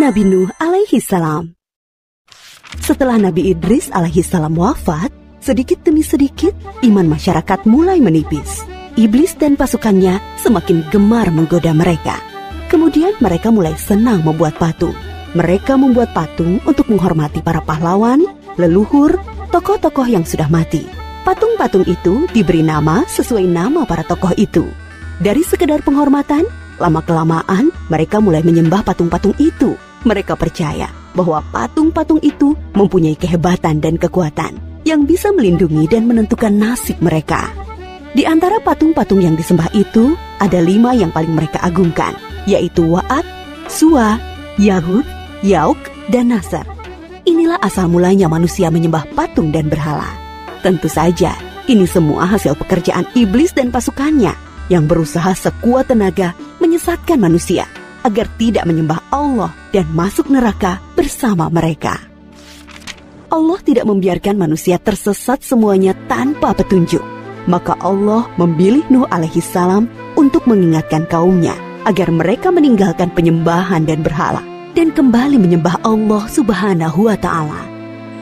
Nabi Nuh alaihi salam. Setelah Nabi Idris alaihi salam wafat, sedikit demi sedikit iman masyarakat mulai menipis. Iblis dan pasukannya semakin gemar menggoda mereka. Kemudian mereka mulai senang membuat patung. Mereka membuat patung untuk menghormati para pahlawan, leluhur, tokoh-tokoh yang sudah mati. Patung-patung itu diberi nama sesuai nama para tokoh itu. Dari sekedar penghormatan, lama-kelamaan mereka mulai menyembah patung-patung itu. Mereka percaya bahwa patung-patung itu mempunyai kehebatan dan kekuatan yang bisa melindungi dan menentukan nasib mereka. Di antara patung-patung yang disembah itu, ada 5 yang paling mereka agungkan, yaitu Wa'ad, Suwa, Yahud, Yauk, dan Nasr. Inilah asal mulanya manusia menyembah patung dan berhala. Tentu saja, ini semua hasil pekerjaan iblis dan pasukannya yang berusaha sekuat tenaga menyesatkan manusia agar tidak menyembah Allah dan masuk neraka bersama mereka. Allah tidak membiarkan manusia tersesat semuanya tanpa petunjuk. Maka Allah memilih Nuh alaihi salam untuk mengingatkan kaumnya agar mereka meninggalkan penyembahan dan berhala dan kembali menyembah Allah Subhanahu wa ta'ala.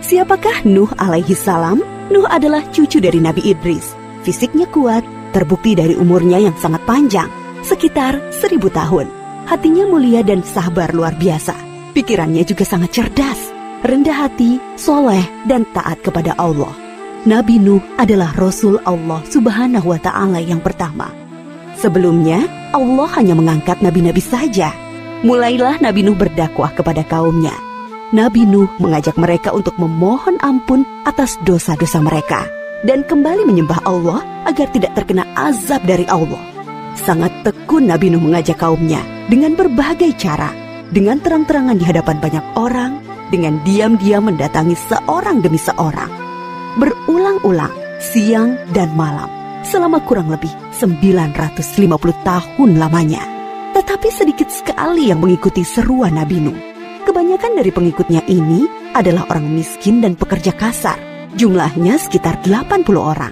Siapakah Nuh alaihi salam? Nuh adalah cucu dari Nabi Idris. Fisiknya kuat, terbukti dari umurnya yang sangat panjang, sekitar 1000 tahun. Hatinya mulia dan sabar luar biasa. Pikirannya juga sangat cerdas, rendah hati, soleh, dan taat kepada Allah. Nabi Nuh adalah Rasul Allah Subhanahu wa ta'ala yang pertama. Sebelumnya, Allah hanya mengangkat nabi-nabi saja. Mulailah Nabi Nuh berdakwah kepada kaumnya. Nabi Nuh mengajak mereka untuk memohon ampun atas dosa-dosa mereka dan kembali menyembah Allah agar tidak terkena azab dari Allah. Sangat tekun Nabi Nuh mengajak kaumnya dengan berbagai cara, dengan terang-terangan di hadapan banyak orang, dengan diam-diam mendatangi seorang demi seorang. Berulang-ulang, siang dan malam, selama kurang lebih 950 tahun lamanya. Tetapi sedikit sekali yang mengikuti seruan Nabi Nuh. Kebanyakan dari pengikutnya ini adalah orang miskin dan pekerja kasar. Jumlahnya sekitar 80 orang.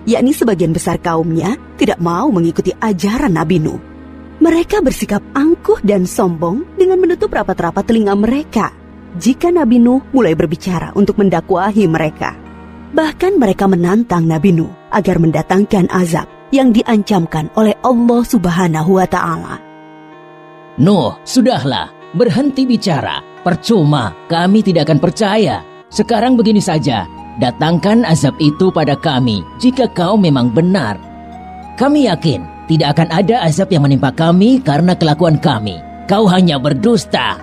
Yakni sebagian besar kaumnya tidak mau mengikuti ajaran Nabi Nuh. Mereka bersikap angkuh dan sombong dengan menutup rapat-rapat telinga mereka jika Nabi Nuh mulai berbicara untuk mendakwahi mereka. Bahkan mereka menantang Nabi Nuh agar mendatangkan azab yang diancamkan oleh Allah Subhanahu wa ta'ala. Nuh, sudahlah, berhenti bicara. Percuma, kami tidak akan percaya. Sekarang begini saja, datangkan azab itu pada kami jika kau memang benar. Kami yakin tidak akan ada azab yang menimpa kami karena kelakuan kami. Kau hanya berdusta.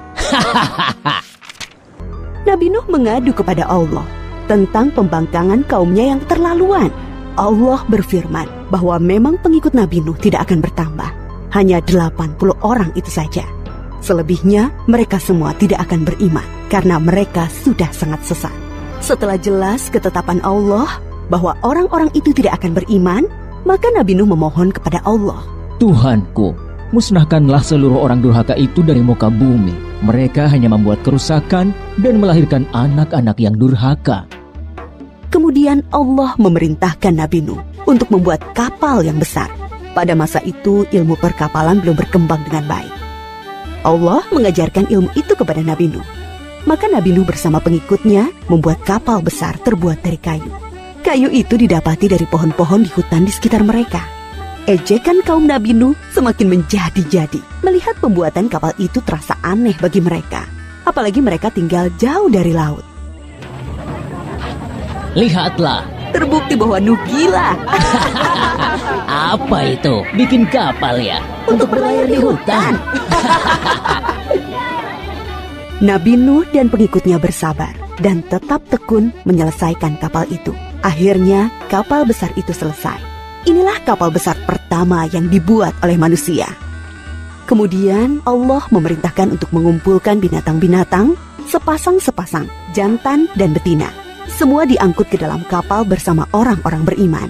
Nabi Nuh mengadu kepada Allah tentang pembangkangan kaumnya yang terlaluan. Allah berfirman bahwa memang pengikut Nabi Nuh tidak akan bertambah. Hanya 80 orang itu saja. Selebihnya mereka semua tidak akan beriman karena mereka sudah sangat sesat. Setelah jelas ketetapan Allah bahwa orang-orang itu tidak akan beriman, maka Nabi Nuh memohon kepada Allah. Tuhanku, musnahkanlah seluruh orang durhaka itu dari muka bumi. Mereka hanya membuat kerusakan dan melahirkan anak-anak yang durhaka. Kemudian Allah memerintahkan Nabi Nuh untuk membuat kapal yang besar. Pada masa itu ilmu perkapalan belum berkembang dengan baik. Allah mengajarkan ilmu itu kepada Nabi Nuh. Maka Nabi Nuh bersama pengikutnya membuat kapal besar terbuat dari kayu. Kayu itu didapati dari pohon-pohon di hutan di sekitar mereka. Ejekan kaum Nabi Nuh semakin menjadi-jadi. Melihat pembuatan kapal itu terasa aneh bagi mereka. Apalagi mereka tinggal jauh dari laut. Lihatlah, terbukti bahwa Nuh gila. Apa itu? Bikin kapal ya? Untuk berlayar di hutan. Nabi Nuh dan pengikutnya bersabar dan tetap tekun menyelesaikan kapal itu. Akhirnya kapal besar itu selesai. Inilah kapal besar pertama yang dibuat oleh manusia. Kemudian Allah memerintahkan untuk mengumpulkan binatang-binatang sepasang-sepasang, jantan dan betina. Semua diangkut ke dalam kapal bersama orang-orang beriman.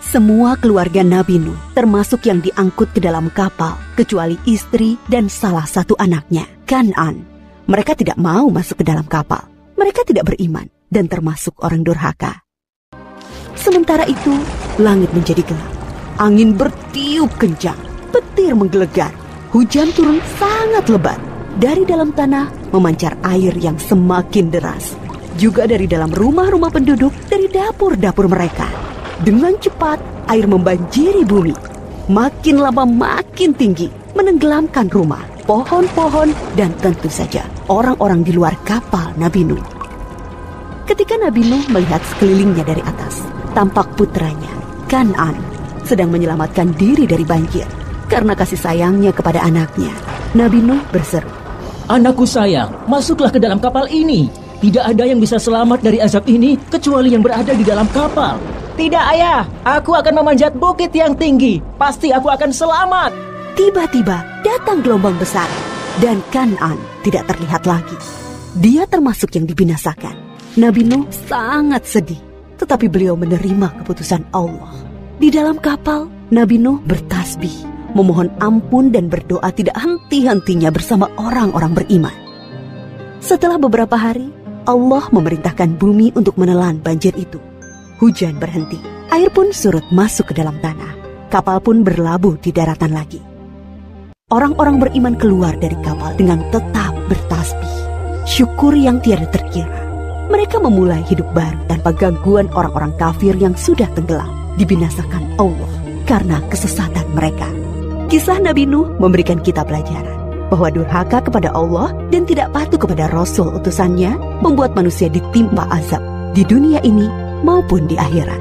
Semua keluarga Nabi Nuh, termasuk yang diangkut ke dalam kapal, kecuali istri dan salah satu anaknya, Kan'an. Mereka tidak mau masuk ke dalam kapal. Mereka tidak beriman dan termasuk orang durhaka. Sementara itu, langit menjadi gelap. Angin bertiup kencang, petir menggelegar. Hujan turun sangat lebat. Dari dalam tanah memancar air yang semakin deras. Juga dari dalam rumah-rumah penduduk, dari dapur-dapur mereka. Dengan cepat, air membanjiri bumi. Makin lama makin tinggi, menenggelamkan rumah, pohon-pohon, dan tentu saja orang-orang di luar kapal Nabi Nuh. Ketika Nabi Nuh melihat sekelilingnya dari atas, tampak putranya, Kan'an, sedang menyelamatkan diri dari banjir. Karena kasih sayangnya kepada anaknya, Nabi Nuh berseru, Anakku sayang, masuklah ke dalam kapal ini. Tidak ada yang bisa selamat dari azab ini kecuali yang berada di dalam kapal. Tidak, ayah. Aku akan memanjat bukit yang tinggi. Pasti aku akan selamat. Tiba-tiba datang gelombang besar dan Kan'an tidak terlihat lagi. Dia termasuk yang dibinasakan. Nabi Nuh sangat sedih, tetapi beliau menerima keputusan Allah. Di dalam kapal, Nabi Nuh bertasbih, memohon ampun dan berdoa tidak henti-hentinya bersama orang-orang beriman. Setelah beberapa hari, Allah memerintahkan bumi untuk menelan banjir itu. Hujan berhenti, air pun surut masuk ke dalam tanah. Kapal pun berlabuh di daratan lagi. Orang-orang beriman keluar dari kapal dengan tetap bertasbih, syukur yang tiada terkira. Mereka memulai hidup baru tanpa gangguan orang-orang kafir yang sudah tenggelam, dibinasakan Allah karena kesesatan mereka. Kisah Nabi Nuh memberikan kita pelajaran bahwa durhaka kepada Allah dan tidak patuh kepada Rasul utusannya membuat manusia ditimpa azab di dunia ini maupun di akhirat.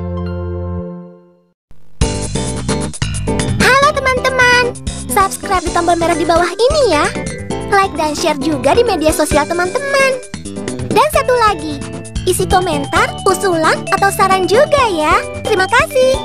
Halo teman-teman, subscribe di tombol merah di bawah ini ya. Like dan share juga di media sosial teman-teman. Dan satu lagi, isi komentar, usulan, atau saran juga ya. Terima kasih.